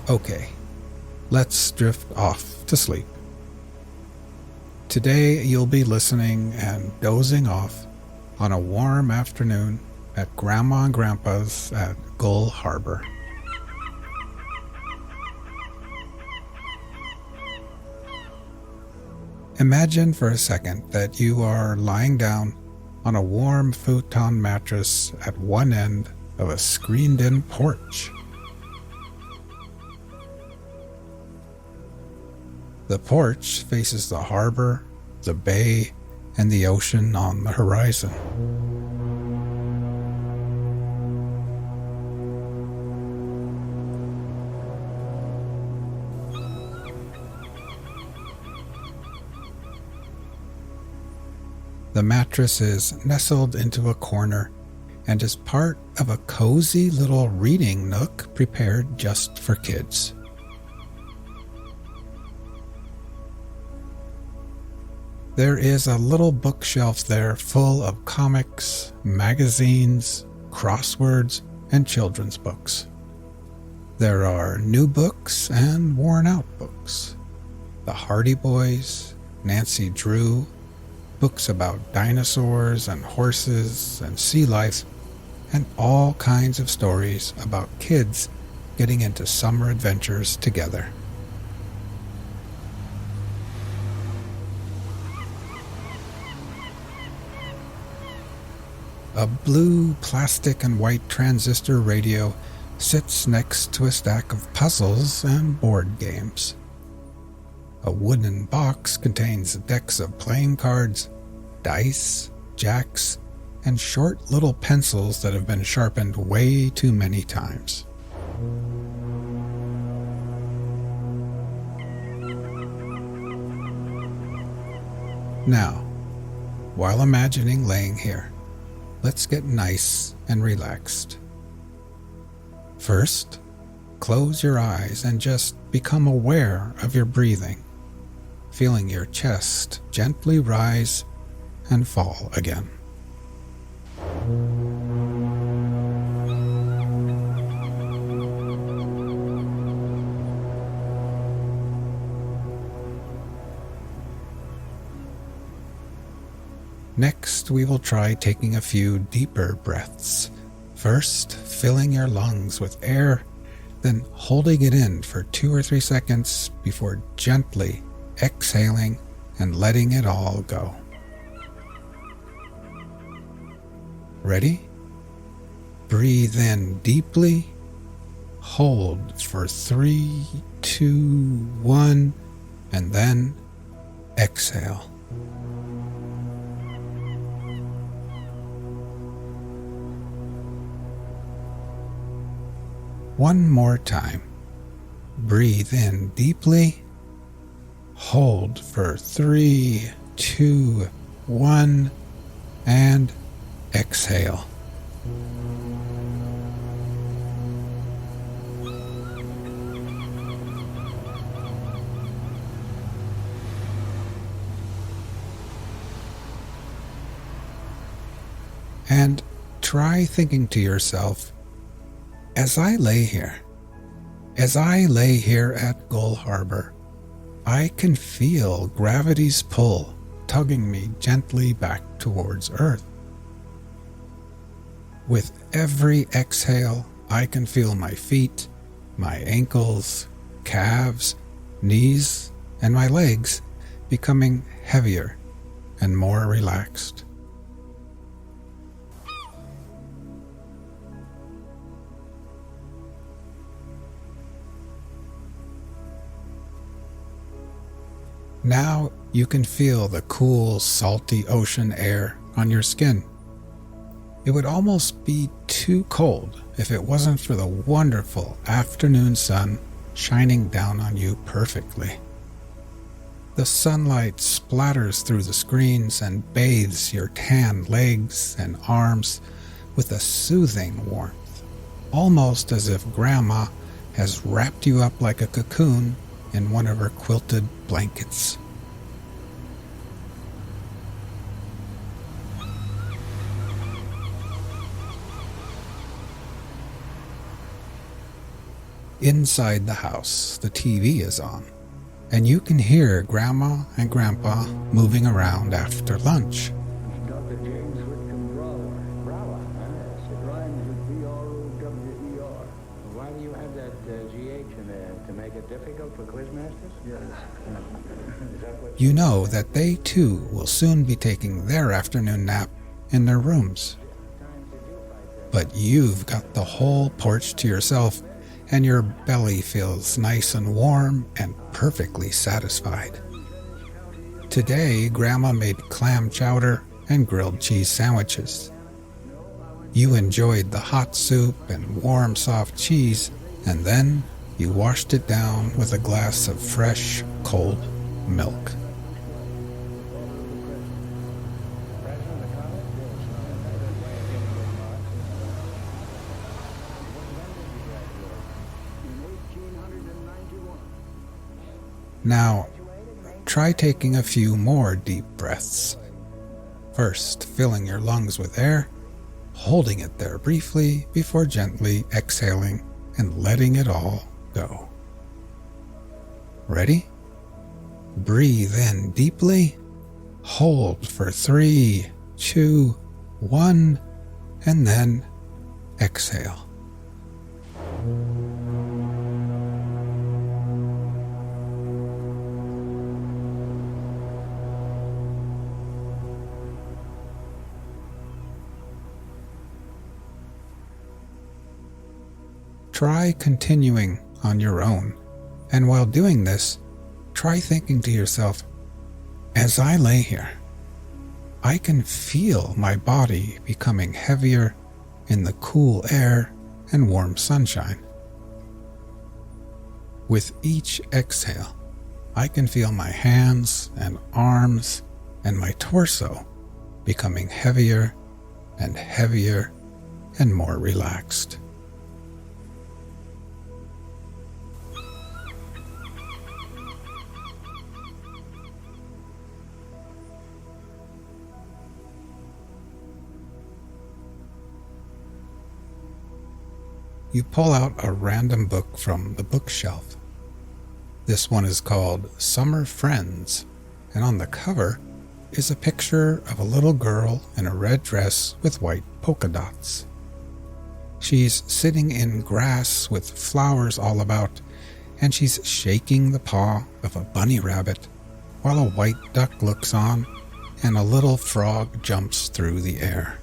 Okay, let's drift off to sleep. Today you'll be listening and dozing off on a warm afternoon at Grandma and Grandpa's at Gull Harbor. Imagine for a second that you are lying down on a warm futon mattress at one end of a screened-in porch. The porch faces the harbor, the bay, and the ocean on the horizon. The mattress is nestled into a corner and is part of a cozy little reading nook prepared just for kids. There is a little bookshelf there full of comics, magazines, crosswords, and children's books. There are new books and worn-out books. The Hardy Boys, Nancy Drew, books about dinosaurs and horses and sea life, and all kinds of stories about kids getting into summer adventures together. A blue plastic and white transistor radio sits next to a stack of puzzles and board games. A wooden box contains decks of playing cards, dice, jacks, and short little pencils that have been sharpened way too many times. Now, while imagining laying here, let's get nice and relaxed. First, close your eyes and just become aware of your breathing, feeling your chest gently rise and fall again. Next, we will try taking a few deeper breaths. First, filling your lungs with air, then holding it in for 2 or 3 seconds before gently exhaling and letting it all go. Ready? Breathe in deeply, hold for 3, 2, 1, and then exhale. One more time. Breathe in deeply, hold for 3, 2, 1, and exhale. And try thinking to yourself, as I lay here at Gull Harbor, I can feel gravity's pull tugging me gently back towards Earth. With every exhale, I can feel my feet, my ankles, calves, knees, and my legs becoming heavier and more relaxed. Now you can feel the cool, salty ocean air on your skin. It would almost be too cold if it wasn't for the wonderful afternoon sun shining down on you perfectly. The sunlight splatters through the screens and bathes your tan legs and arms with a soothing warmth, almost as if Grandma has wrapped you up like a cocoon in one of her quilted blankets. Inside the house, the TV is on, and you can hear Grandma and Grandpa moving around after lunch. Dr. James Whitcomb Brawler. Brawler, huh? It rhymes with B-R-O-W-E-R. Why do you have that G-H in there? To make it difficult for quizmasters? Yes. Is that what You know that they too will soon be taking their afternoon nap in their rooms. But you've got the whole porch to yourself, and your belly feels nice and warm and perfectly satisfied. Today, Grandma made clam chowder and grilled cheese sandwiches. You enjoyed the hot soup and warm, soft cheese, and then you washed it down with a glass of fresh, cold milk. Now, try taking a few more deep breaths. First, filling your lungs with air, holding it there briefly before gently exhaling and letting it all go. Ready? Breathe in deeply, hold for 3, 2, 1, and then exhale. Try continuing on your own, and while doing this, try thinking to yourself, as I lay here, I can feel my body becoming heavier in the cool air and warm sunshine. With each exhale, I can feel my hands and arms and my torso becoming heavier and heavier and more relaxed. You pull out a random book from the bookshelf. This one is called Summer Friends, and on the cover is a picture of a little girl in a red dress with white polka dots. She's sitting in grass with flowers all about, and she's shaking the paw of a bunny rabbit while a white duck looks on and a little frog jumps through the air.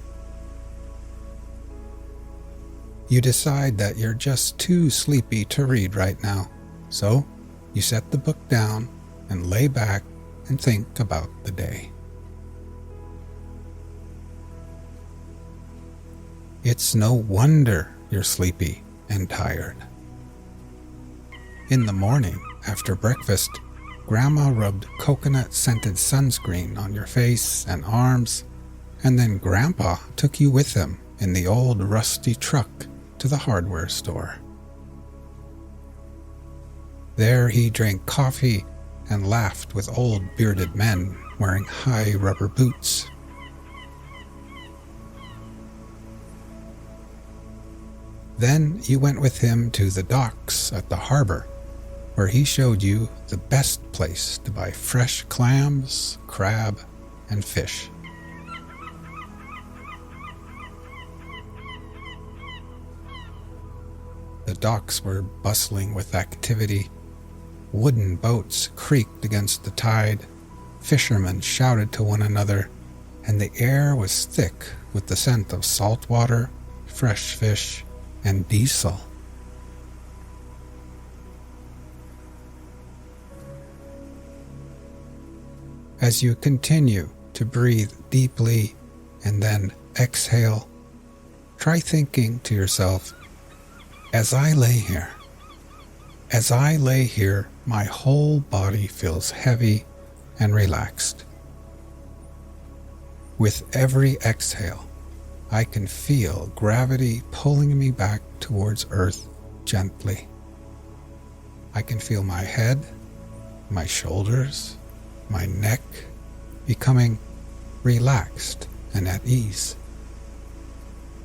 You decide that you're just too sleepy to read right now, so you set the book down and lay back and think about the day. It's no wonder you're sleepy and tired. In the morning, after breakfast, Grandma rubbed coconut-scented sunscreen on your face and arms, and then Grandpa took you with him in the old rusty truck to the hardware store. There he drank coffee and laughed with old bearded men wearing high rubber boots. Then you went with him to the docks at the harbor, where he showed you the best place to buy fresh clams, crab, and fish. The docks were bustling with activity. Wooden boats creaked against the tide, fishermen shouted to one another, and the air was thick with the scent of salt water, fresh fish, and diesel. As you continue to breathe deeply and then exhale, try thinking to yourself, as I lay here, my whole body feels heavy and relaxed. With every exhale, I can feel gravity pulling me back towards Earth gently. I can feel my head, my shoulders, my neck becoming relaxed and at ease.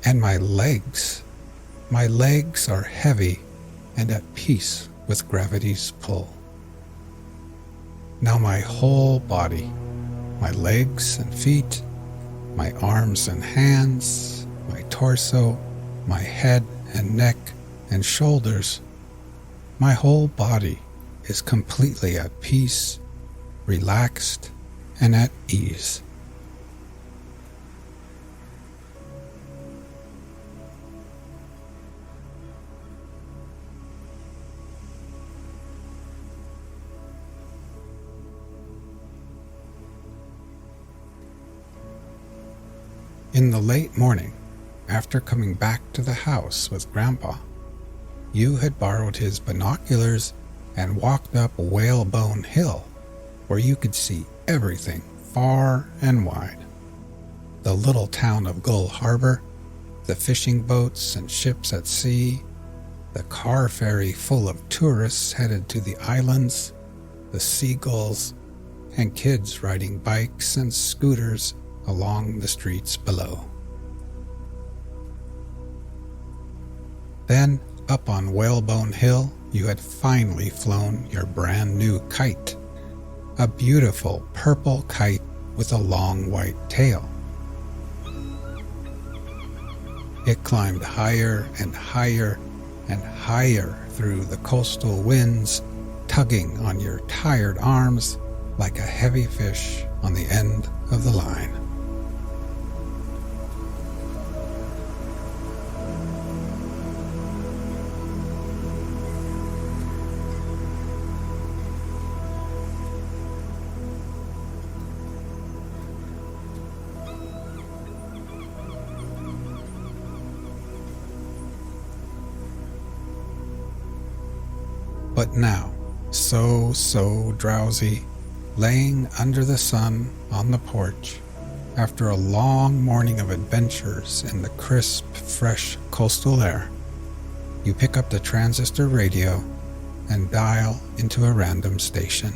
And my legs are heavy and at peace with gravity's pull. Now my whole body, my legs and feet, my arms and hands, my torso, my head and neck and shoulders, my whole body is completely at peace, relaxed, and at ease. In the late morning, after coming back to the house with Grandpa, you had borrowed his binoculars and walked up Whalebone Hill, where you could see everything far and wide. The little town of Gull Harbor, the fishing boats and ships at sea, the car ferry full of tourists headed to the islands, the seagulls, and kids riding bikes and scooters along the streets below. Then, up on Whalebone Hill, you had finally flown your brand new kite, a beautiful purple kite with a long white tail. It climbed higher and higher and higher through the coastal winds, tugging on your tired arms like a heavy fish on the end of the line. But now, so drowsy, laying under the sun on the porch, after a long morning of adventures in the crisp, fresh coastal air, you pick up the transistor radio and dial into a random station.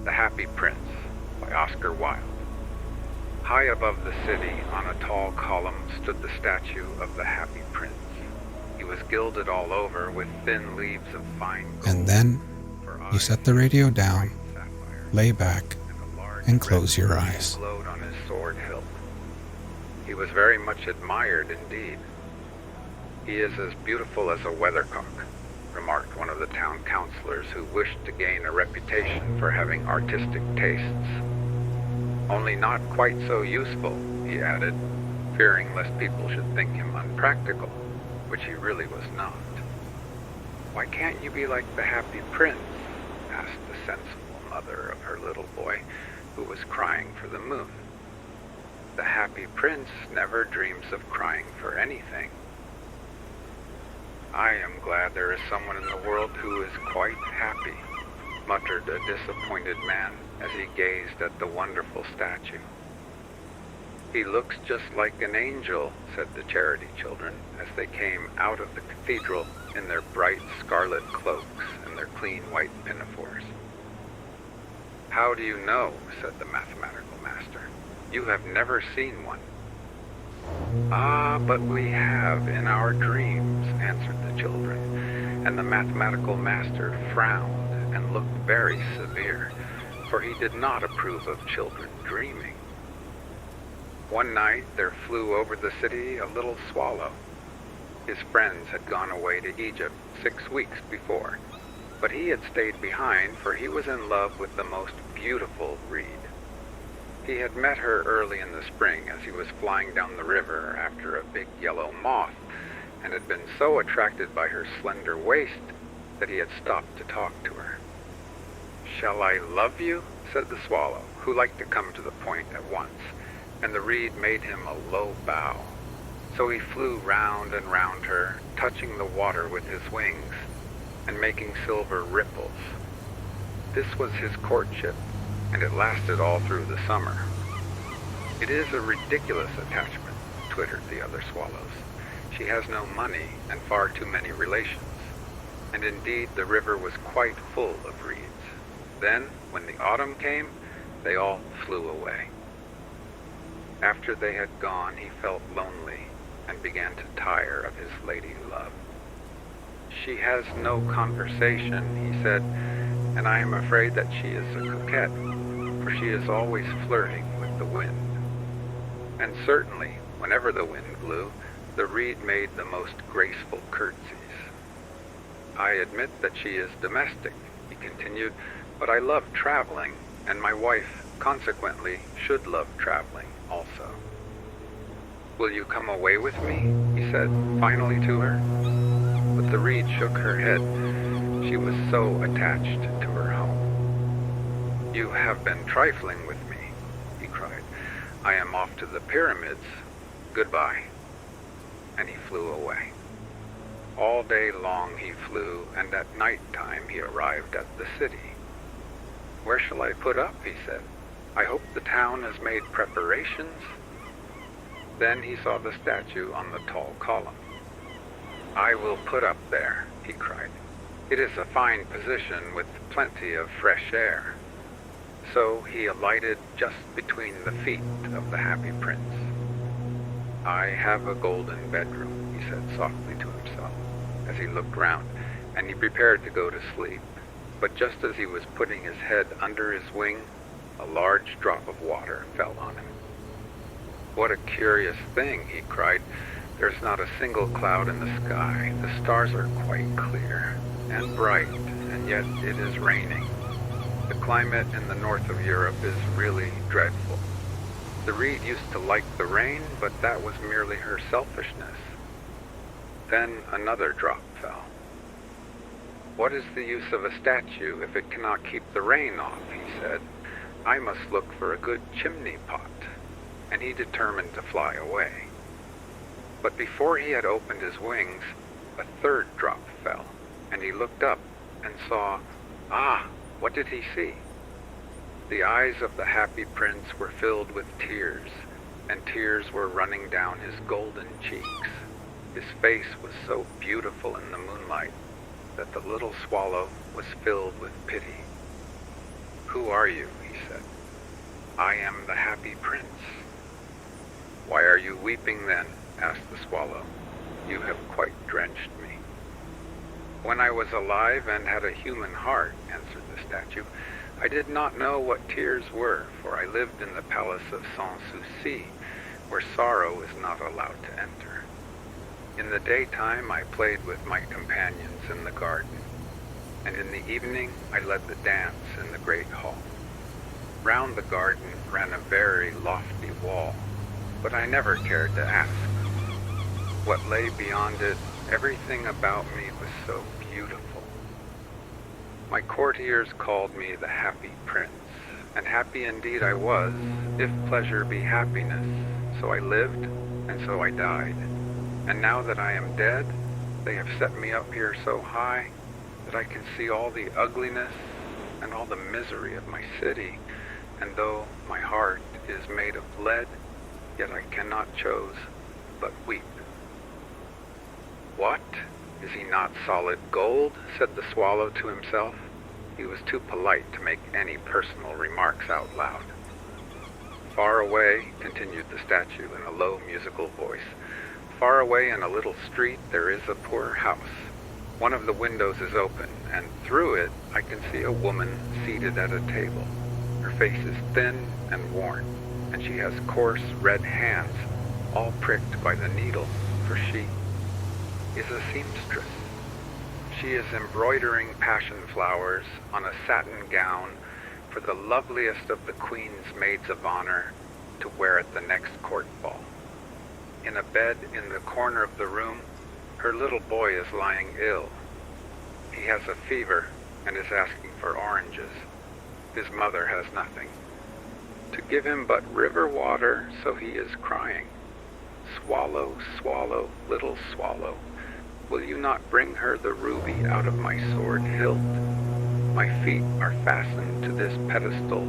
The Happy Prince by Oscar Wilde. High above the city, on a tall column, stood the statue of the Happy Prince. He was gilded all over with thin leaves of fine gold. And then you set the radio down, lay back, and close your eyes. Glowed on his sword hilt. He was very much admired indeed. He is as beautiful as a weathercock, remarked one of the town councilors who wished to gain a reputation for having artistic tastes. Only not quite so useful, he added, fearing lest people should think him unpractical, which he really was not. Why can't you be like the Happy Prince? Asked the sensible mother of her little boy, who was crying for the moon. The Happy Prince never dreams of crying for anything. I am glad there is someone in the world who is quite happy, muttered a disappointed man as he gazed at the wonderful statue. He looks just like an angel, said the charity children as they came out of the cathedral in their bright scarlet cloaks and their clean white pinafores. How do you know, said the mathematical master. You have never seen one. Ah, but we have in our dreams, answered the children, and the mathematical master frowned and looked very severe, for he did not approve of children dreaming. One night there flew over the city a little swallow. His friends had gone away to Egypt 6 weeks before, but he had stayed behind, for he was in love with the most beautiful reed. He had met her early in the spring as he was flying down the river after a big yellow moth, and had been so attracted by her slender waist that he had stopped to talk to her. "Shall I love you?" said the swallow, who liked to come to the point at once, and the reed made him a low bow. So he flew round and round her, touching the water with his wings, and making silver ripples. This was his courtship, and it lasted all through the summer. "It is a ridiculous attachment," twittered the other swallows. "She has no money and far too many relations." And indeed the river was quite full of reeds. Then, when the autumn came, they all flew away. After they had gone, he felt lonely, and began to tire of his lady love. She has no conversation, he said, and I am afraid that she is a coquette, for she is always flirting with the wind. And certainly, whenever the wind blew, the reed made the most graceful curtsies. I admit that she is domestic, he continued, but I love traveling, and my wife, consequently, should love traveling also. Will you come away with me? He said, finally to her. But the reed shook her head. She was so attached to her home. You have been trifling with me, he cried. I am off to the pyramids. Goodbye. And he flew away. All day long he flew, and at night time he arrived at the city. Where shall I put up? He said. I hope the town has made preparations. Then he saw the statue on the tall column. I will put up there, he cried. It is a fine position with plenty of fresh air. So he alighted just between the feet of the happy prince. I have a golden bedroom, he said softly to himself as he looked round, and he prepared to go to sleep. But just as he was putting his head under his wing, a large drop of water fell on him. What a curious thing, he cried. There's not a single cloud in the sky. The stars are quite clear and bright, and yet it is raining. The climate in the north of Europe is really dreadful. The reed used to like the rain, but that was merely her selfishness. Then another drop fell. What is the use of a statue if it cannot keep the rain off, he said. I must look for a good chimney pot. And he determined to fly away. But before he had opened his wings, a third drop fell, and he looked up and saw, what did he see? The eyes of the happy prince were filled with tears, and tears were running down his golden cheeks. His face was so beautiful in the moonlight that the little swallow was filled with pity. Who are you? He said. I am the happy prince. Why are you weeping then? Asked the swallow. You have quite drenched me. When I was alive and had a human heart, answered the statue, I did not know what tears were, for I lived in the palace of Sans-Souci, where sorrow is not allowed to enter. In the daytime I played with my companions in the garden, and in the evening I led the dance in the great hall. Round the garden ran a very lofty wall, but I never cared to ask. What lay beyond it, everything about me was so beautiful. My courtiers called me the happy prince, and happy indeed I was, if pleasure be happiness. So I lived, and so I died. And now that I am dead, they have set me up here so high that I can see all the ugliness and all the misery of my city, and though my heart is made of lead, yet I cannot choose but weep. What? Is he not solid gold? Said the swallow to himself. He was too polite to make any personal remarks out loud. Far away, continued the statue in a low musical voice, far away in a little street there is a poor house. One of the windows is open, and through it I can see a woman seated at a table. Her face is thin and worn, and she has coarse red hands, all pricked by the needle, for she is a seamstress. She is embroidering passion flowers on a satin gown for the loveliest of the Queen's maids of honor to wear at the next court ball. In a bed in the corner of the room, her little boy is lying ill. He has a fever and is asking for oranges. His mother has nothing. To give him but river water, so he is crying. Swallow, swallow, little swallow, will you not bring her the ruby out of my sword hilt? My feet are fastened to this pedestal,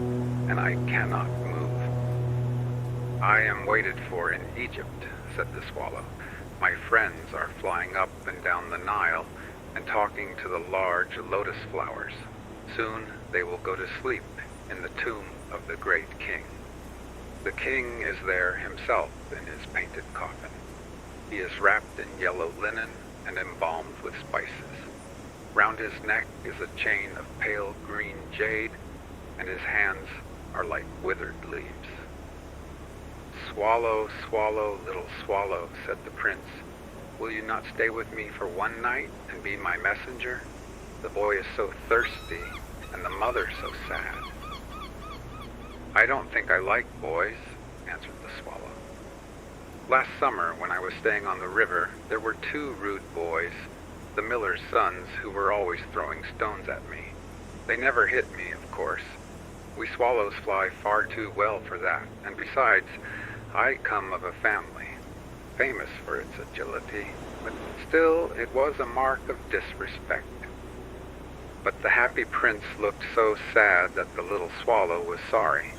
and I cannot move. I am waited for in Egypt, said the swallow. My friends are flying up and down the Nile and talking to the large lotus flowers. Soon they will go to sleep in the tomb of the great king. The king is there himself in his painted coffin. He is wrapped in yellow linen and embalmed with spices. Round his neck is a chain of pale green jade, and his hands are like withered leaves. "Swallow, swallow, little swallow," said the prince, "will you not stay with me for one night and be my messenger? The boy is so thirsty, and the mother so sad." "I don't think I like boys," answered the swallow. "Last summer, when I was staying on the river, there were 2 rude boys, the miller's sons, who were always throwing stones at me. They never hit me, of course. We swallows fly far too well for that, and besides, I come of a family, famous for its agility, but still it was a mark of disrespect." But the happy prince looked so sad that the little swallow was sorry.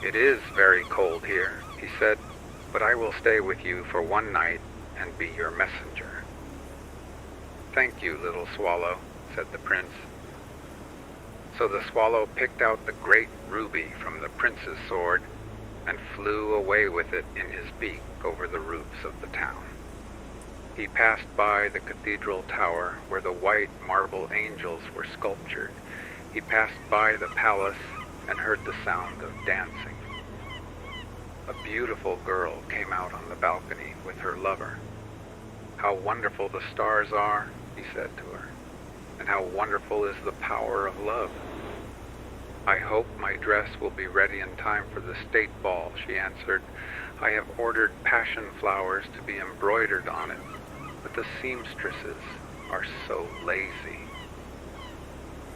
"It is very cold here," he said, "but I will stay with you for one night and be your messenger." "Thank you, little swallow," said the prince. So the swallow picked out the great ruby from the prince's sword and flew away with it in his beak over the roofs of the town. He passed by the cathedral tower where the white marble angels were sculptured. He passed by the palace and heard the sound of dancing. A beautiful girl came out on the balcony with her lover. "How wonderful the stars are," he said to her, "and how wonderful is the power of love." "I hope my dress will be ready in time for the state ball," she answered. "I have ordered passion flowers to be embroidered on it, but the seamstresses are so lazy."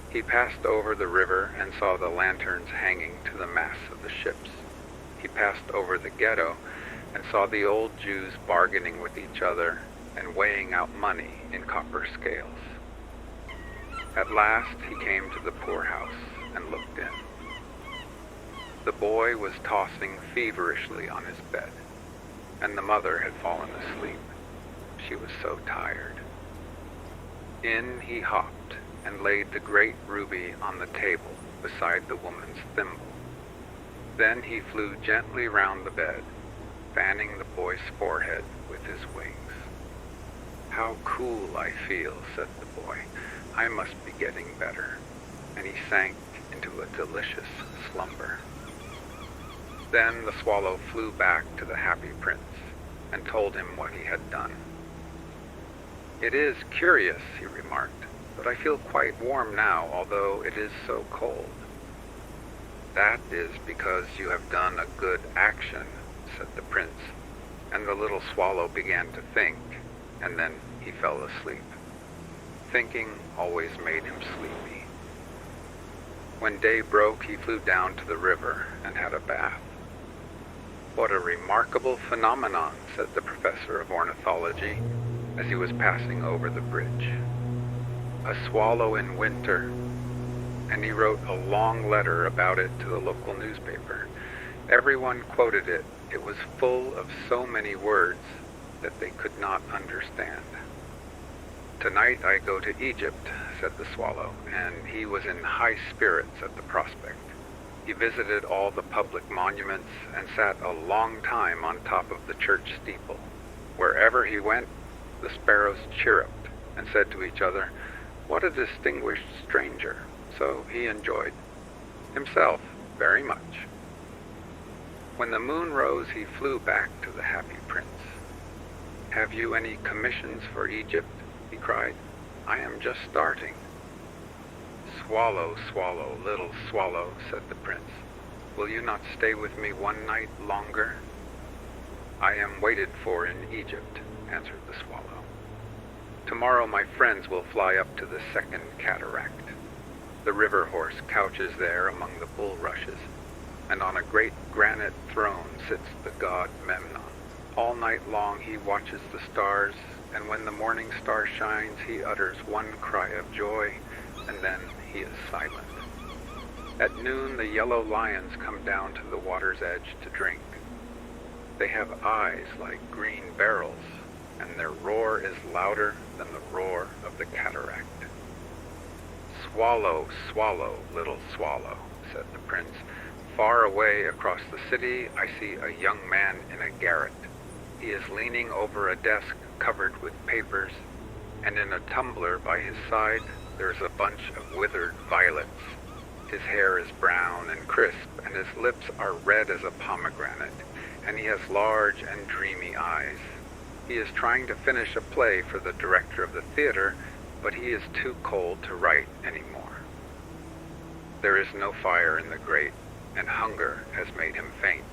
He passed over the river and saw the lanterns hanging to the masts of the ships. He passed over the ghetto and saw the old Jews bargaining with each other and weighing out money in copper scales. At last he came to the poorhouse and looked in. The boy was tossing feverishly on his bed, and the mother had fallen asleep. She was so tired. In he hopped and laid the great ruby on the table beside the woman's thimble. Then he flew gently round the bed, fanning the boy's forehead with his wings. "How cool I feel," said the boy. "I must be getting better." And he sank into a delicious slumber. Then the swallow flew back to the happy prince and told him what he had done. "It is curious," he remarked, "but I feel quite warm now, although it is so cold." "That is because you have done a good action," said the prince, and the little swallow began to think, and then he fell asleep. Thinking always made him sleepy. When day broke, he flew down to the river and had a bath. "What a remarkable phenomenon," said the professor of ornithology as he was passing over the bridge. "A swallow in winter," and he wrote a long letter about it to the local newspaper. Everyone quoted it. It was full of so many words that they could not understand. "Tonight I go to Egypt," said the swallow, and he was in high spirits at the prospect. He visited all the public monuments and sat a long time on top of the church steeple. Wherever he went, the sparrows chirruped and said to each other, "What a distinguished stranger." So he enjoyed himself very much. When the moon rose, he flew back to the happy prince. "Have you any commissions for Egypt?" he cried. "I am just starting." "Swallow, swallow, little swallow," said the prince. "Will you not stay with me one night longer?" "I am waited for in Egypt," answered the swallow. "Tomorrow my friends will fly up to the second cataract. The river horse couches there among the bulrushes, and on a great granite throne sits the god Memnon. All night long he watches the stars, and when the morning star shines, he utters one cry of joy, and then he is silent. At noon, the yellow lions come down to the water's edge to drink. They have eyes like green barrels, and their roar is louder than the roar of the cataract." "Swallow, swallow, little swallow," said the prince. "Far away across the city, I see a young man in a garret. He is leaning over a desk covered with papers, and in a tumbler by his side there's a bunch of withered violets. His hair is brown and crisp, and his lips are red as a pomegranate, and he has large and dreamy eyes. He is trying to finish a play for the director of the theater, but he is too cold to write anymore. There is no fire in the grate, and hunger has made him faint.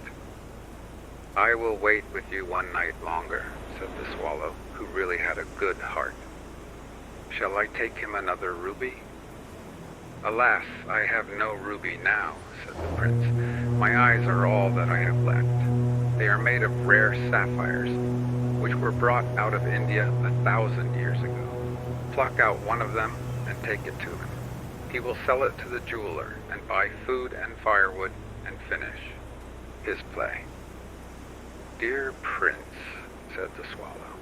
"I will wait with you one night longer," said the swallow, who really had a good heart. "Shall I take him another ruby?" "Alas, I have no ruby now," said the prince. "My eyes are all that I have left. They are made of rare sapphires, which were brought out of India 1,000 years ago. Pluck out one of them and take it to him. He will sell it to the jeweler and buy food and firewood and finish his play." "Dear prince," said the swallow,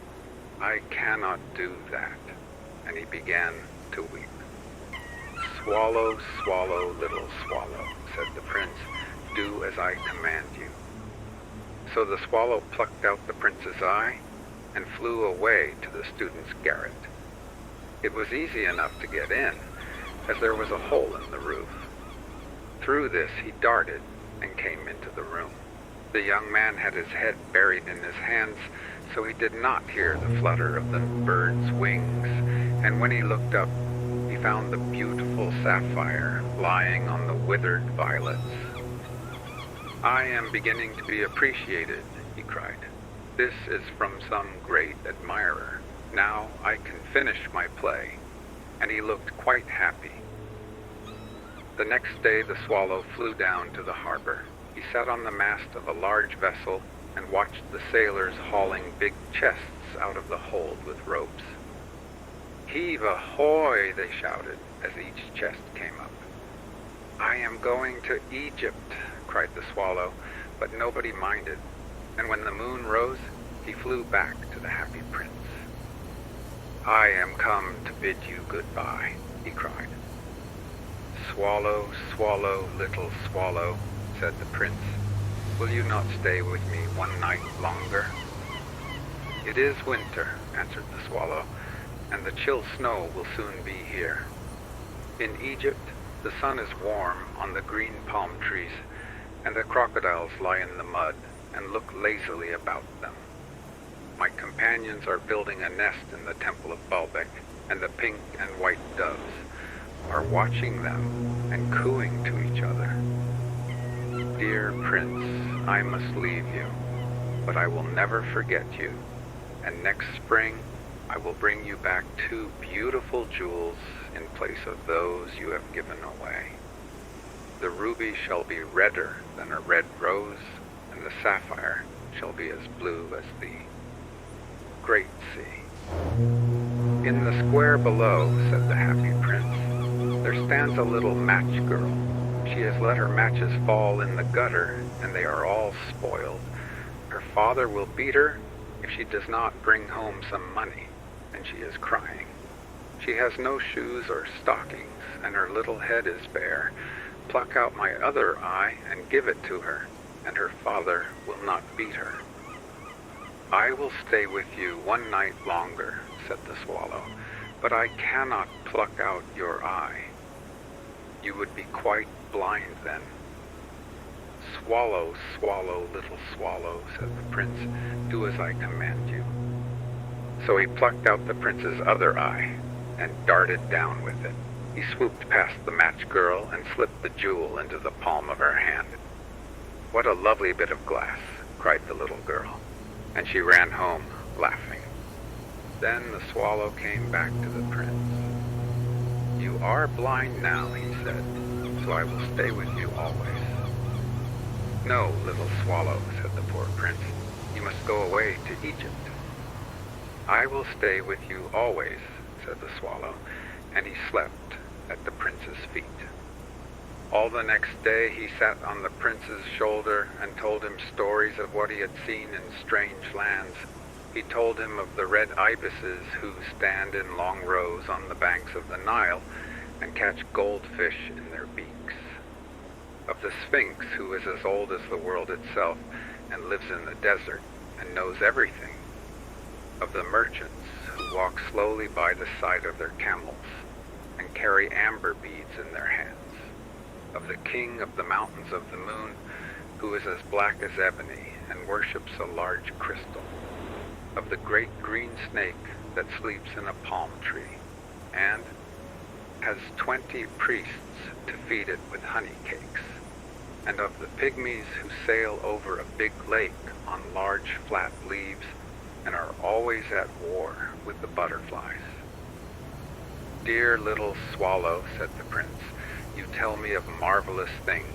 "I cannot do that," and he began to weep. "Swallow, swallow, little swallow," said the prince, "do as I command you." So the swallow plucked out the prince's eye and flew away to the student's garret. It was easy enough to get in, as there was a hole in the roof. Through this he darted and came into the room. The young man had his head buried in his hands, so he did not hear the flutter of the bird's wings, and when he looked up, he found the beautiful sapphire lying on the withered violets. "I am beginning to be appreciated," he cried. "This is from some great admirer. Now I can finish my play," and he looked quite happy. The next day the swallow flew down to the harbor. He sat on the mast of a large vessel and watched the sailors hauling big chests out of the hold with ropes. "Heave ahoy!" they shouted as each chest came up. "I am going to Egypt," cried the swallow, but nobody minded, and when the moon rose, he flew back to the happy prince. "I am come to bid you goodbye," he cried. "Swallow, swallow, little swallow," said the prince, "will you not stay with me one night longer?" "It is winter," answered the swallow, "and the chill snow will soon be here. In Egypt, the sun is warm on the green palm trees, and the crocodiles lie in the mud and look lazily about them. My companions are building a nest in the temple of Baalbec, and the pink and white doves are watching them and cooing to each other. Dear prince, I must leave you, but I will never forget you, and next spring I will bring you back 2 beautiful jewels in place of those you have given away. The ruby shall be redder than a red rose, and the sapphire shall be as blue as the great sea." "In the square below," said the happy prince, "there stands a little match girl. She has let her matches fall in the gutter, and they are all spoiled. Her father will beat her if she does not bring home some money, and she is crying. She has no shoes or stockings, and her little head is bare. Pluck out my other eye and give it to her, and her father will not beat her." "I will stay with you one night longer," said the swallow, "but I cannot pluck out your eye. You would be quite blind then." "Swallow, swallow, little swallow," said the prince, "do as I command you." So he plucked out the prince's other eye and darted down with it. He swooped past the match girl and slipped the jewel into the palm of her hand. "What a lovely bit of glass," cried the little girl, and she ran home, laughing. Then the swallow came back to the prince. "You are blind now," he said, "so I will stay with you always." "No, little swallow," said the poor prince, "you must go away to Egypt." "I will stay with you always," said the swallow, and he slept at the prince's feet. All the next day he sat on the prince's shoulder and told him stories of what he had seen in strange lands. He told him of the red ibises who stand in long rows on the banks of the Nile and catch goldfish in their beaks. Of the Sphinx, who is as old as the world itself and lives in the desert and knows everything. Of the merchants who walk slowly by the side of their camels and carry amber beads in their hands. Of the king of the mountains of the moon, who is as black as ebony and worships a large crystal. Of the great green snake that sleeps in a palm tree and has 20 priests to feed it with honey cakes. And of the pygmies who sail over a big lake on large flat leaves and are always at war with the butterflies. Dear little swallow, said the prince, you tell me of marvelous things,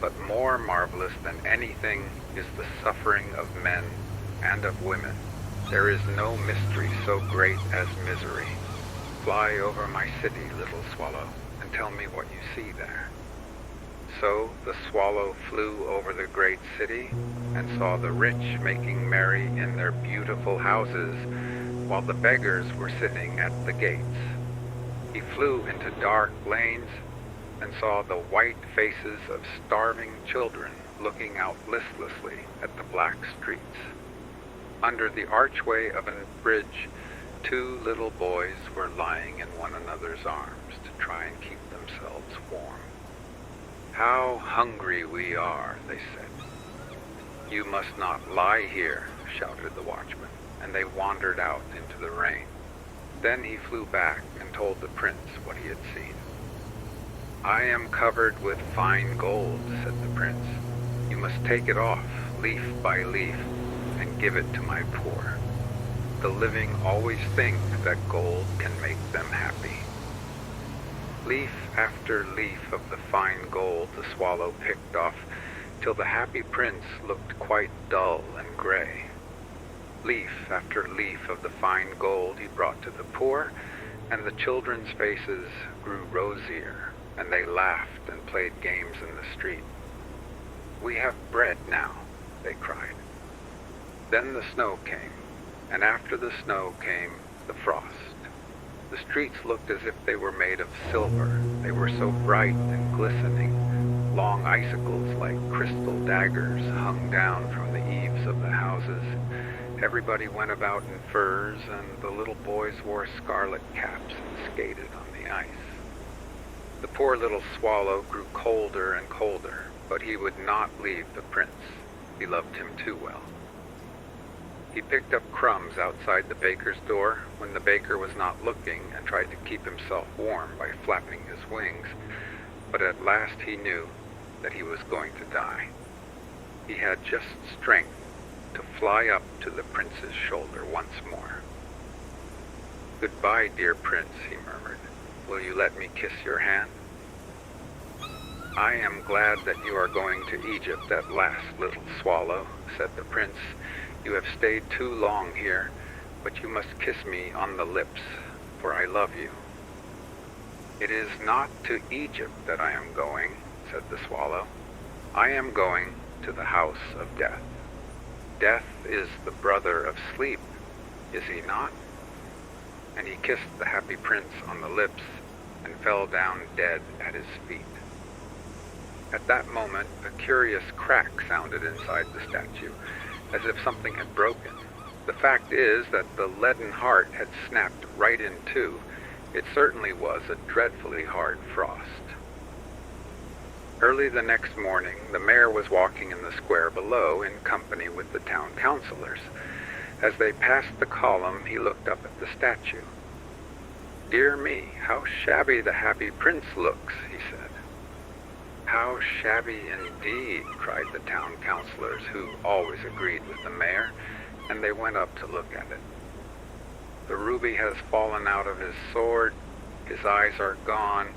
but more marvelous than anything is the suffering of men and of women. There is no mystery so great as misery. Fly over my city, little swallow, and tell me what you see there. So the swallow flew over the great city and saw the rich making merry in their beautiful houses, while the beggars were sitting at the gates. He flew into dark lanes and saw the white faces of starving children looking out listlessly at the black streets. Under the archway of a bridge, 2 little boys were lying in one another's arms to try and keep themselves warm. How hungry we are, they said. You must not lie here, shouted the watchman, and they wandered out into the rain. Then he flew back and told the prince what he had seen. I am covered with fine gold, said the prince. You must take it off, leaf by leaf, and give it to my poor. The living always think that gold can make them happy. Leaf after leaf of the fine gold the swallow picked off, till the happy prince looked quite dull and gray. Leaf after leaf of the fine gold he brought to the poor, and the children's faces grew rosier, and they laughed and played games in the street. We have bread now, they cried. Then the snow came, and after the snow came the frost. The streets looked as if they were made of silver. They were so bright and glistening. Long icicles like crystal daggers hung down from the eaves of the houses. Everybody went about in furs, and the little boys wore scarlet caps and skated on the ice. The poor little swallow grew colder and colder, but he would not leave the prince. He loved him too well. He picked up crumbs outside the baker's door when the baker was not looking and tried to keep himself warm by flapping his wings, but at last he knew that he was going to die. He had just strength to fly up to the prince's shoulder once more. Goodbye, dear prince, he murmured. Will you let me kiss your hand? I am glad that you are going to Egypt at last, little swallow, said the prince. You have stayed too long here, but you must kiss me on the lips, for I love you. It is not to Egypt that I am going, said the swallow. I am going to the house of death. Death is the brother of sleep, is he not? And he kissed the happy prince on the lips and fell down dead at his feet. At that moment, a curious crack sounded inside the statue, as if something had broken. The fact is that the leaden heart had snapped right in two. It certainly was a dreadfully hard frost. Early the next morning, the mayor was walking in the square below in company with the town councilors. As they passed the column, he looked up at the statue. Dear me, how shabby the happy prince looks, he said. How shabby indeed, cried the town councilors, who always agreed with the mayor, and they went up to look at it. The ruby has fallen out of his sword, his eyes are gone,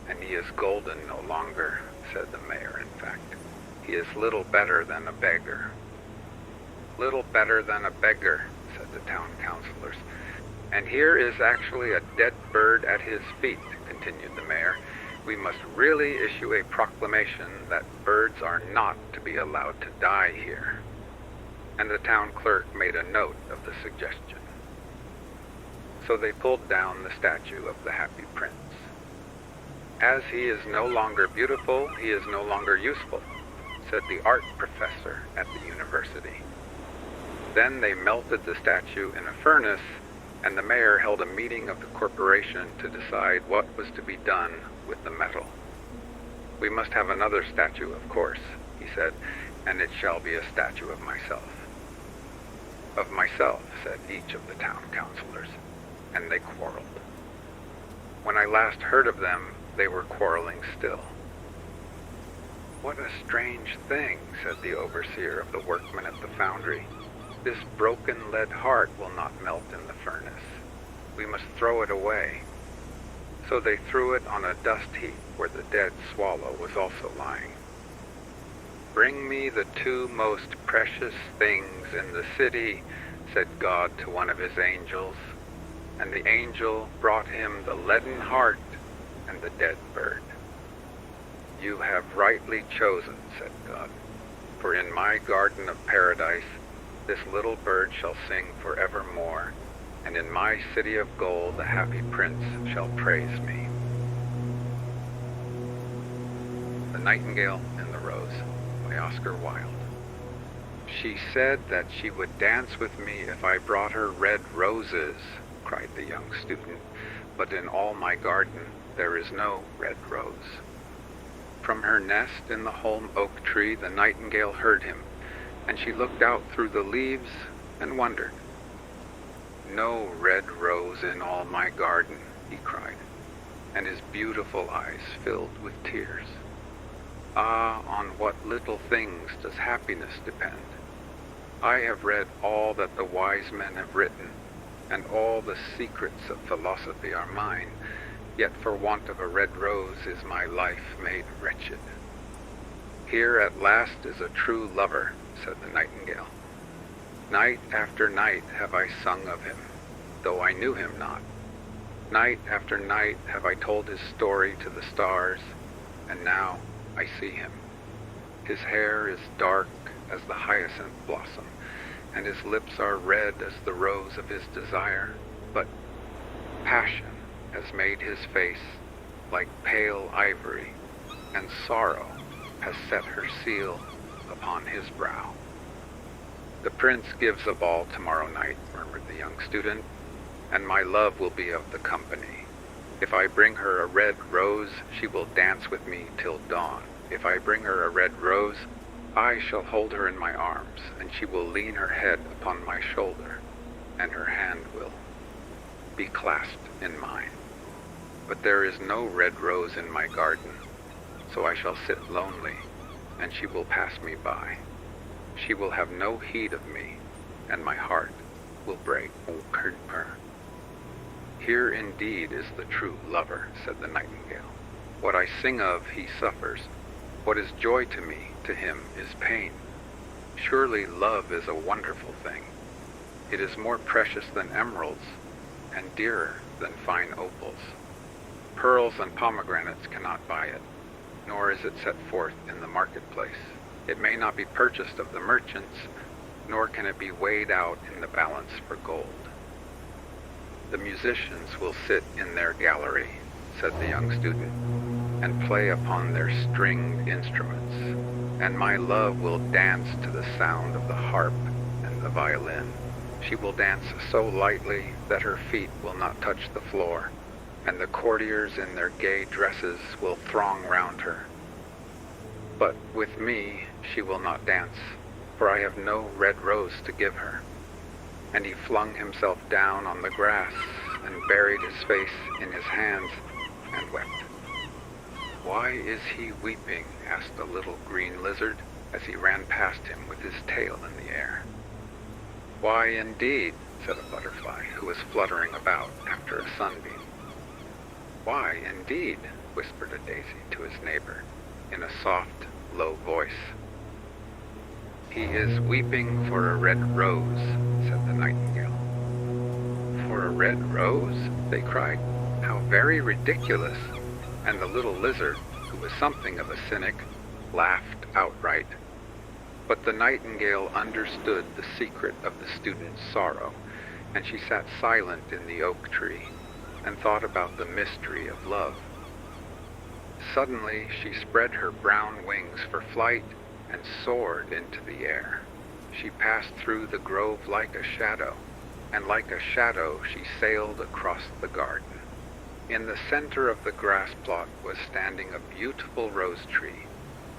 and he is golden no longer, said the mayor. In fact, he is little better than a beggar. Little better than a beggar, said the town councilors. And here is actually a dead bird at his feet, continued the mayor. We must really issue a proclamation that birds are not to be allowed to die here. And the town clerk made a note of the suggestion. So they pulled down the statue of the happy prince. As he is no longer beautiful, he is no longer useful, said the art professor at the university. Then they melted the statue in a furnace, and the mayor held a meeting of the corporation to decide what was to be done with the metal. "We must have another statue, of course," he said, "and it shall be a statue of myself." "Of myself," said each of the town councilors, and they quarreled. When I last heard of them, they were quarreling still. "What a strange thing," said the overseer of the workmen at the foundry. "This broken lead heart will not melt in the furnace. We must throw it away." So they threw it on a dust heap where the dead swallow was also lying. "Bring me the two most precious things in the city," said God to one of his angels. And the angel brought him the leaden heart and the dead bird. "You have rightly chosen," said God, "for in my garden of paradise this little bird shall sing forevermore, and in my city of gold the happy prince shall praise me." The Nightingale and the Rose by Oscar Wilde. "She said that she would dance with me if I brought her red roses," cried the young student, "but in all my garden there is no red rose." From her nest in the holm oak tree the nightingale heard him, and she looked out through the leaves and wondered. "No red rose in all my garden," he cried, and his beautiful eyes filled with tears. "Ah, on what little things does happiness depend? I have read all that the wise men have written, and all the secrets of philosophy are mine, yet for want of a red rose is my life made wretched." "Here at last is a true lover," said the nightingale. "Night after night have I sung of him, though I knew him not. Night after night have I told his story to the stars, and now I see him. His hair is dark as the hyacinth blossom, and his lips are red as the rose of his desire, but passion has made his face like pale ivory, and sorrow has set her seal upon his brow." "The prince gives a ball tomorrow night," murmured the young student, "and my love will be of the company. If I bring her a red rose, she will dance with me till dawn. If I bring her a red rose, I shall hold her in my arms, and she will lean her head upon my shoulder, and her hand will be clasped in mine. But there is no red rose in my garden, so I shall sit lonely, and she will pass me by. She will have no heed of me, and my heart will break." "Here indeed is the true lover," said the nightingale. "What I sing of he suffers. What is joy to me, to him is pain. Surely love is a wonderful thing. It is more precious than emeralds, and dearer than fine opals. Pearls and pomegranates cannot buy it, nor is it set forth in the marketplace. It may not be purchased of the merchants, nor can it be weighed out in the balance for gold." "The musicians will sit in their gallery," said the young student, "and play upon their stringed instruments, and my love will dance to the sound of the harp and the violin. She will dance so lightly that her feet will not touch the floor, and the courtiers in their gay dresses will throng round her. But with me she will not dance, for I have no red rose to give her." And he flung himself down on the grass and buried his face in his hands and wept. "Why is he weeping?" asked a little green lizard as he ran past him with his tail in the air. "Why indeed?" said a butterfly who was fluttering about after a sunbeam. "Why indeed?" whispered a daisy to his neighbor in a soft, low voice. "He is weeping for a red rose," said the nightingale. "For a red rose?" they cried. "How very ridiculous!" And the little lizard, who was something of a cynic, laughed outright. But the nightingale understood the secret of the student's sorrow, and she sat silent in the oak tree and thought about the mystery of love. Suddenly she spread her brown wings for flight and soared into the air. she passed through the grove like a shadow, and like a shadow she sailed across the garden. In the center of the grass plot was standing a beautiful rose tree,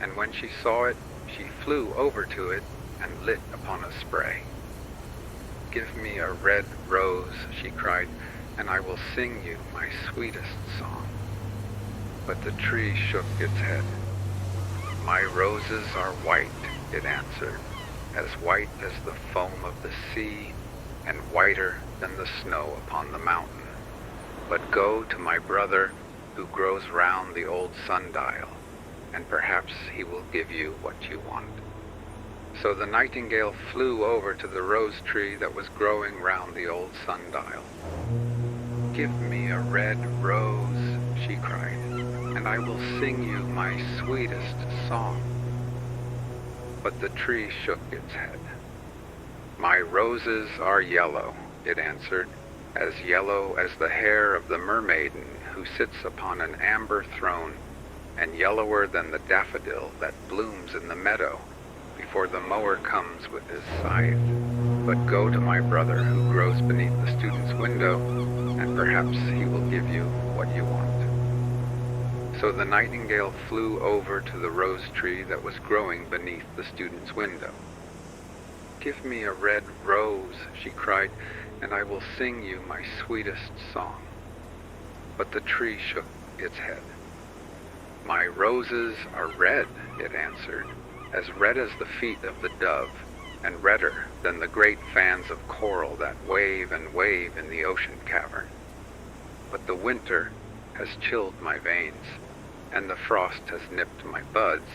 and when she saw it, she flew over to it and lit upon a spray. "Give me a red rose," she cried, "and I will sing you my sweetest song." But the tree shook its head. "My roses are white," it answered, "as white as the foam of the sea, and whiter than the snow upon the mountain. But go to my brother who grows round the old sundial, and perhaps he will give you what you want." So the nightingale flew over to the rose tree that was growing round the old sundial. "Give me a red rose," she cried, "and I will sing you my sweetest song." But the tree shook its head. "My roses are yellow," it answered, "as yellow as the hair of the mermaiden who sits upon an amber throne, and yellower than the daffodil that blooms in the meadow before the mower comes with his scythe. But go to my brother who grows beneath the student's window, and perhaps he will give you what you want." So the nightingale flew over to the rose tree that was growing beneath the student's window. "Give me a red rose," she cried, "and I will sing you my sweetest song." But the tree shook its head. "My roses are red," it answered, "as red as the feet of the dove, and redder than the great fans of coral that wave and wave in the ocean cavern. But the winter has chilled my veins, and the frost has nipped my buds,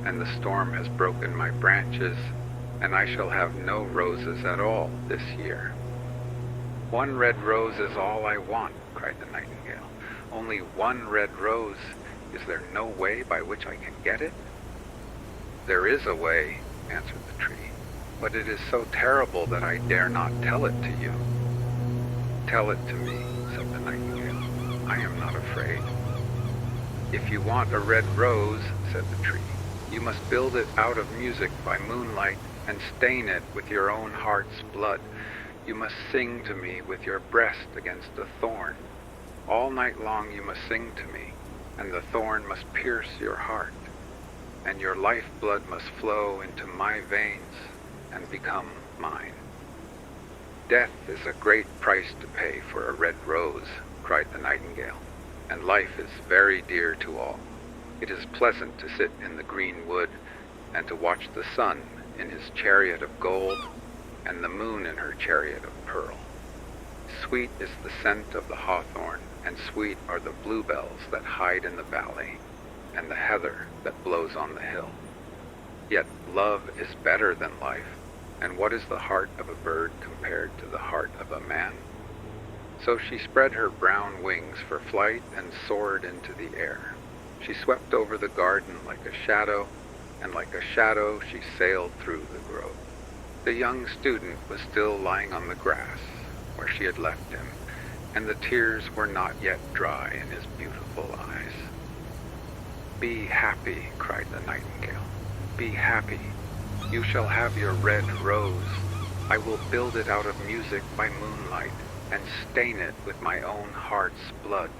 and the storm has broken my branches, and I shall have no roses at all this year." "One red rose is all I want," cried the nightingale. "Only one red rose. Is there no way by which I can get it?" "There is a way," answered the tree, "but it is so terrible that I dare not tell it to you." "Tell it to me," said the nightingale. "I am not afraid." "If you want a red rose," said the tree, "you must build it out of music by moonlight and stain it with your own heart's blood. You must sing to me with your breast against a thorn. All night long you must sing to me, and the thorn must pierce your heart, and your lifeblood must flow into my veins and become mine." "Death is a great price to pay for a red rose," cried the nightingale, "and life is very dear to all. It is pleasant to sit in the green wood and to watch the sun in his chariot of gold and the moon in her chariot of pearl. Sweet is the scent of the hawthorn, and sweet are the bluebells that hide in the valley, and the heather that blows on the hill. Yet love is better than life, and what is the heart of a bird compared to the heart of a man?" So she spread her brown wings for flight and soared into the air. She swept over the garden like a shadow, and like a shadow she sailed through the grove. The young student was still lying on the grass where she had left him, and the tears were not yet dry in his beautiful eyes. "Be happy," cried the nightingale. "Be happy. You shall have your red rose. I will build it out of music by moonlight, and stain it with my own heart's blood.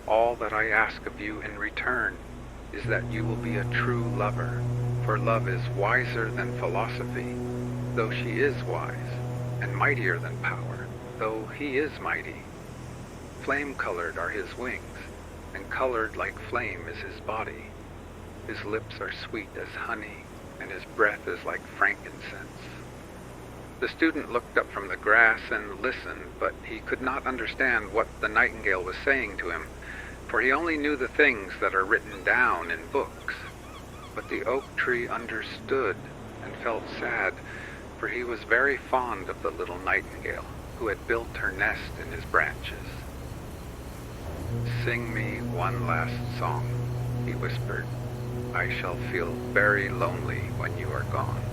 All that I ask of you in return is that you will be a true lover, for love is wiser than philosophy, though she is wise, and mightier than power, though he is mighty. Flame-colored are his wings, and colored like flame is his body. His lips are sweet as honey, and his breath is like frankincense." The student looked up from the grass and listened, but he could not understand what the nightingale was saying to him, for he only knew the things that are written down in books. But the oak tree understood and felt sad, for he was very fond of the little nightingale who had built her nest in his branches. "Sing me one last song," he whispered. "I shall feel very lonely when you are gone."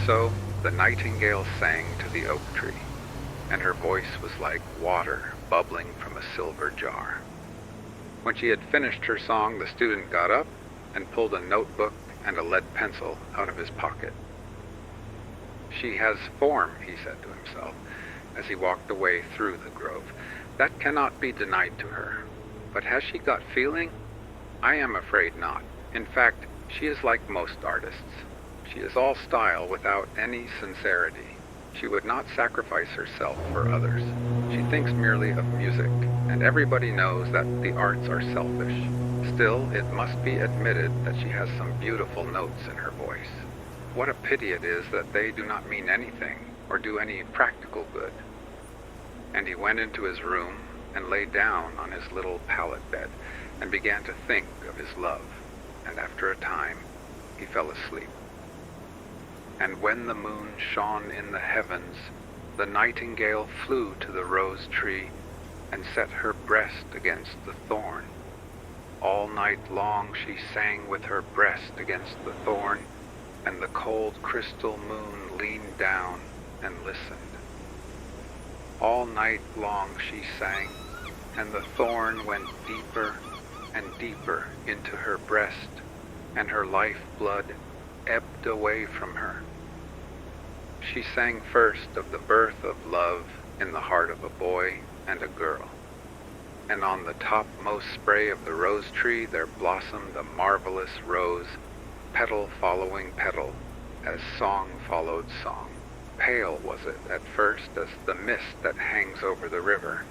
So the nightingale sang to the oak tree, and her voice was like water bubbling from a silver jar. When she had finished her song, the student got up and pulled a notebook and a lead pencil out of his pocket. She has form, he said to himself, as he walked away through the grove. That cannot be denied to her. But has she got feeling? I am afraid not. In fact, she is like most artists. She is all style without any sincerity. She would not sacrifice herself for others. She thinks merely of music, and everybody knows that the arts are selfish. Still, it must be admitted that she has some beautiful notes in her voice. What a pity it is that they do not mean anything or do any practical good. And he went into his room and lay down on his little pallet bed and began to think of his love, and after a time he fell asleep. And when the moon shone in the heavens, the nightingale flew to the rose tree and set her breast against the thorn. All night long she sang with her breast against the thorn, and the cold crystal moon leaned down and listened. All night long she sang, and the thorn went deeper and deeper into her breast, and her life-blood ebbed away from her. She sang first of the birth of love in the heart of a boy and a girl, and on the topmost spray of the rose tree there blossomed a marvelous rose, petal following petal, as song followed song. Pale was it at first as the mist that hangs over the river,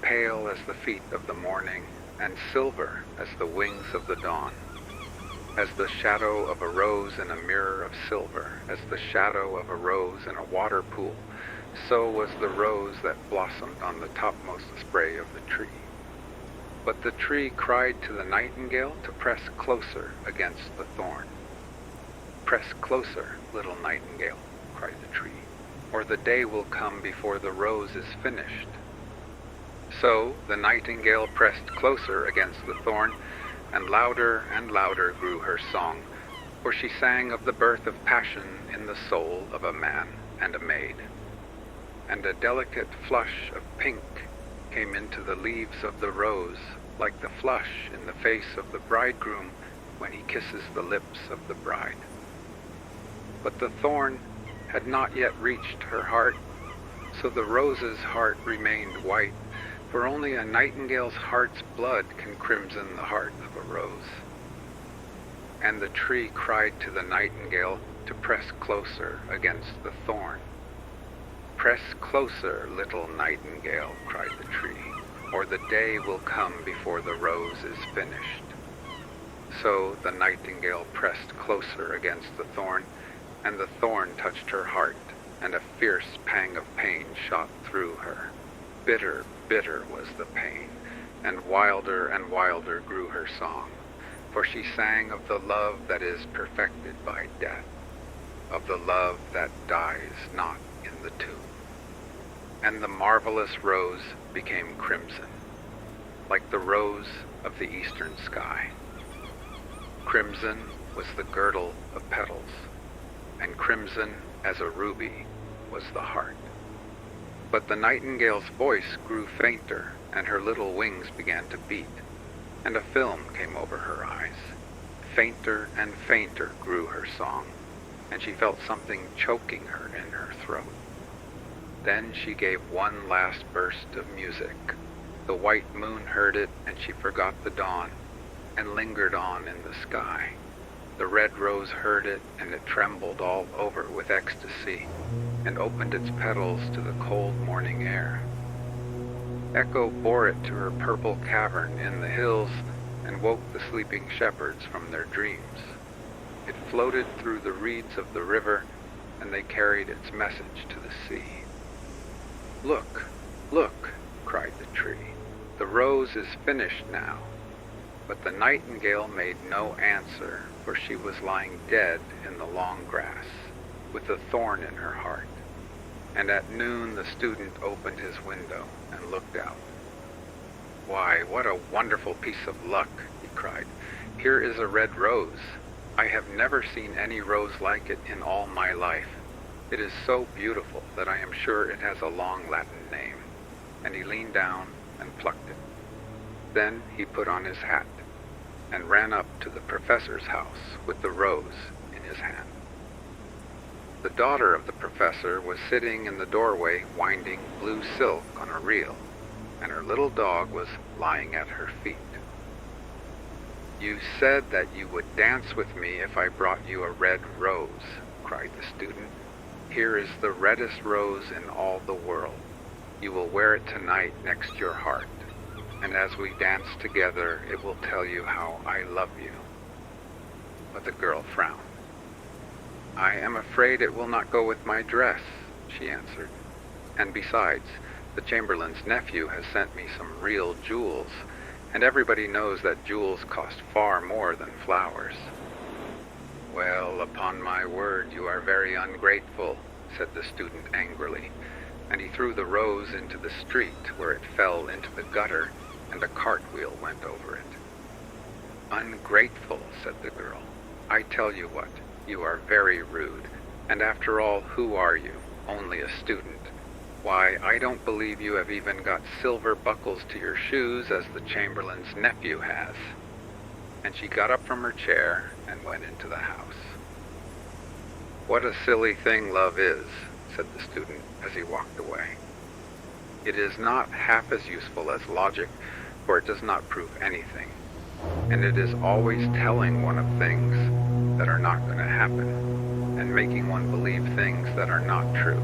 pale as the feet of the morning, and silver as the wings of the dawn. As the shadow of a rose in a mirror of silver, as the shadow of a rose in a water pool, so was the rose that blossomed on the topmost spray of the tree. But the tree cried to the nightingale to press closer against the thorn. "Press closer, little nightingale," cried the tree, "or the day will come before the rose is finished." So the nightingale pressed closer against the thorn, and louder grew her song, for she sang of the birth of passion in the soul of a man and a maid. And a delicate flush of pink came into the leaves of the rose, like the flush in the face of the bridegroom when he kisses the lips of the bride. But the thorn had not yet reached her heart, so the rose's heart remained white, for only a nightingale's heart's blood can crimson the heart of a rose. And the tree cried to the nightingale to press closer against the thorn. "Press closer, little nightingale," cried the tree, "or the day will come before the rose is finished." So the nightingale pressed closer against the thorn, and the thorn touched her heart, and a fierce pang of pain shot through her. Bitter, bitter was the pain, and wilder grew her song, for she sang of the love that is perfected by death, of the love that dies not in the tomb. And the marvelous rose became crimson, like the rose of the eastern sky. Crimson was the girdle of petals, and crimson as a ruby was the heart. But the nightingale's voice grew fainter, and her little wings began to beat, and a film came over her eyes. Fainter and fainter grew her song, and she felt something choking her in her throat. Then she gave one last burst of music. The white moon heard it, and she forgot the dawn, and lingered on in the sky. The red rose heard it, and it trembled all over with ecstasy, and opened its petals to the cold morning air. Echo bore it to her purple cavern in the hills, and woke the sleeping shepherds from their dreams. It floated through the reeds of the river, and they carried its message to the sea. "Look, look," cried the tree, "the rose is finished now." But the nightingale made no answer, for she was lying dead in the long grass, with the thorn in her heart. And at noon the student opened his window and looked out. "Why, what a wonderful piece of luck," he cried. "Here is a red rose. I have never seen any rose like it in all my life. It is so beautiful that I am sure it has a long Latin name." And he leaned down and plucked it. Then he put on his hat and ran up to the professor's house with the rose in his hand. The daughter of the professor was sitting in the doorway winding blue silk on a reel, and her little dog was lying at her feet. "You said that you would dance with me if I brought you a red rose," cried the student. "Here is the reddest rose in all the world. You will wear it tonight next your heart, and as we dance together, it will tell you how I love you." But the girl frowned. "I am afraid it will not go with my dress," she answered. "And besides, the Chamberlain's nephew has sent me some real jewels, and everybody knows that jewels cost far more than flowers." "Well, upon my word, you are very ungrateful," said the student angrily, and he threw the rose into the street, where it fell into the gutter, and a cartwheel went over it. "Ungrateful," said the girl. "I tell you what, you are very rude, and after all, who are you? Only a student. Why, I don't believe you have even got silver buckles to your shoes as the Chamberlain's nephew has." And she got up from her chair and went into the house. "What a silly thing love is," said the student as he walked away. "It is not half as useful as logic, for it does not prove anything, and it is always telling one of things that are not going to happen, and making one believe things that are not true.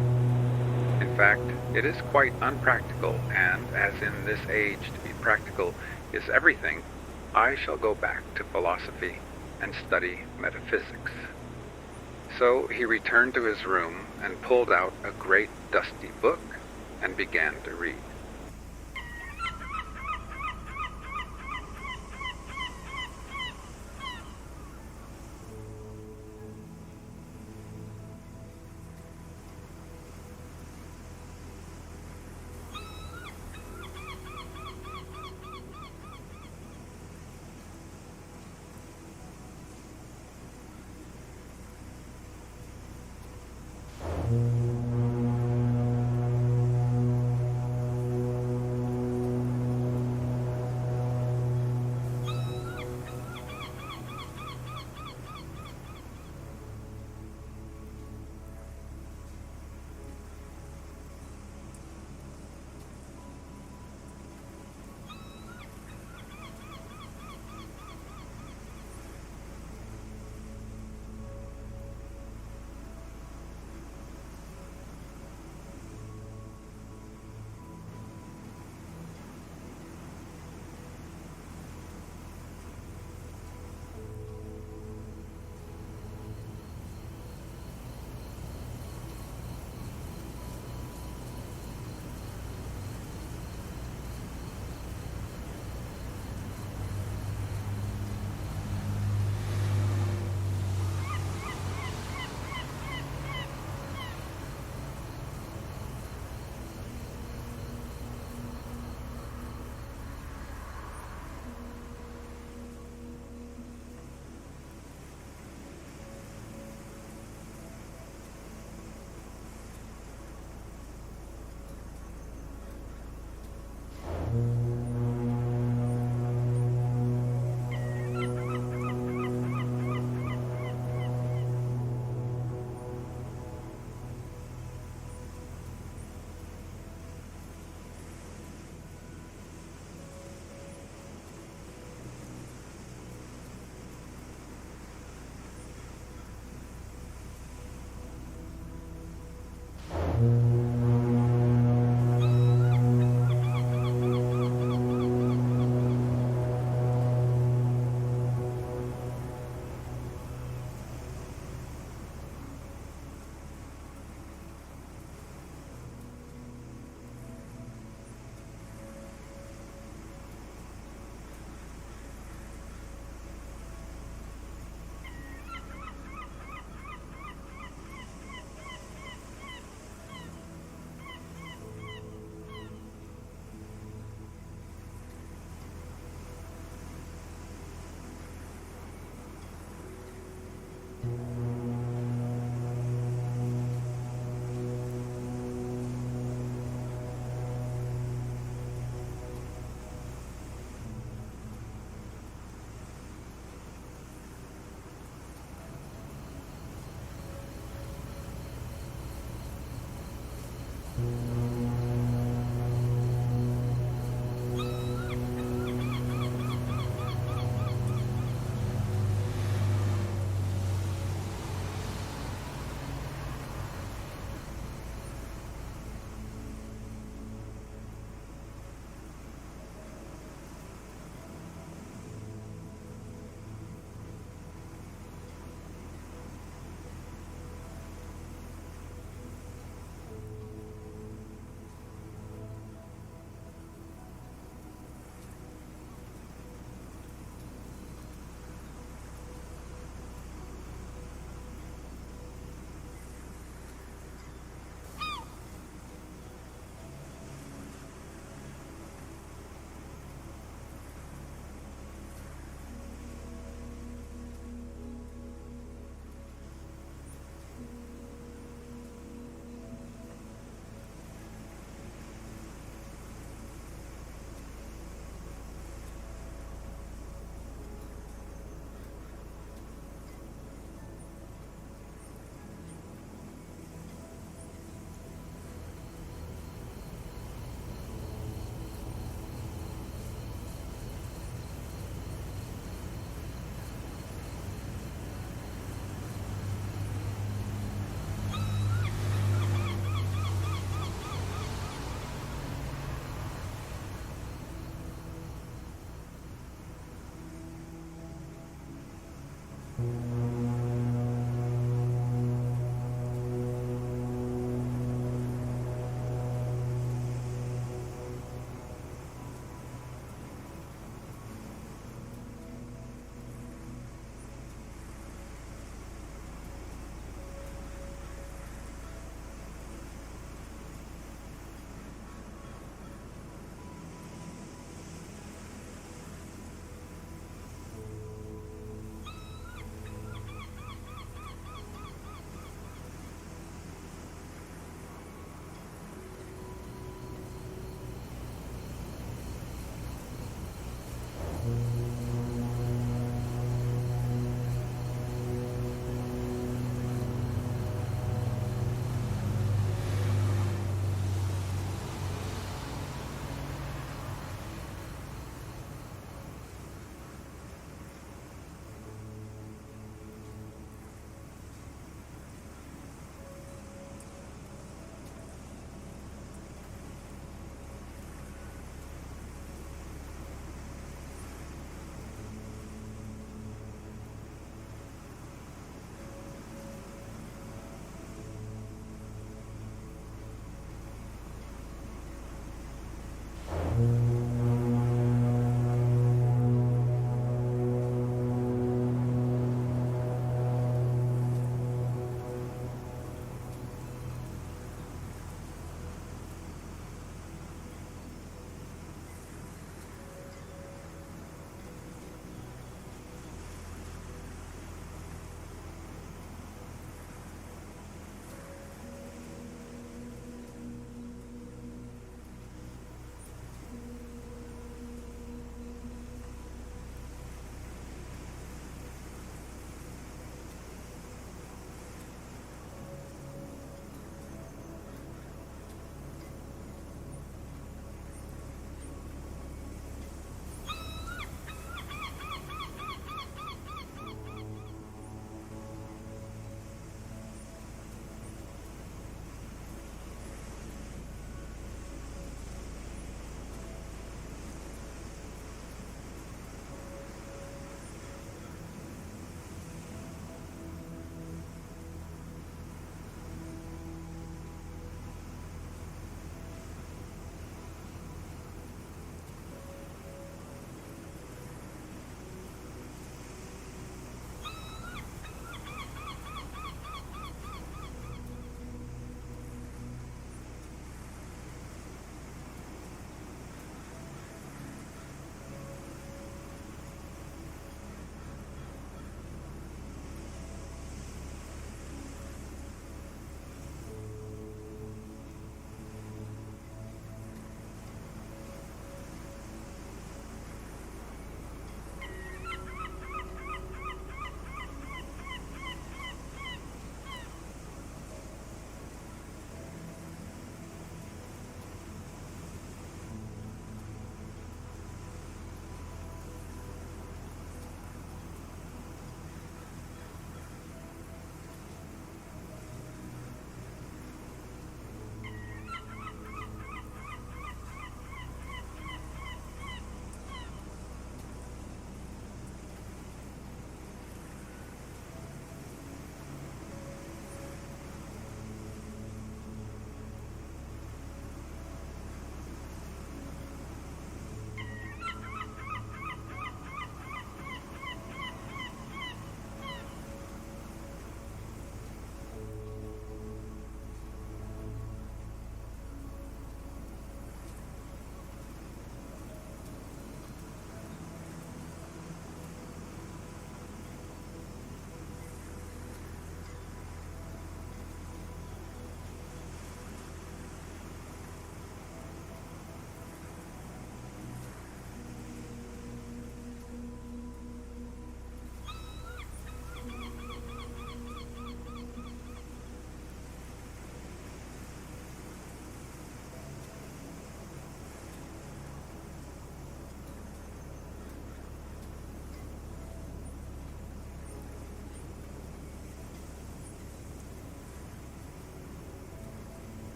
In fact, it is quite unpractical, and as in this age to be practical is everything, I shall go back to philosophy and study metaphysics." So he returned to his room and pulled out a great dusty book and began to read.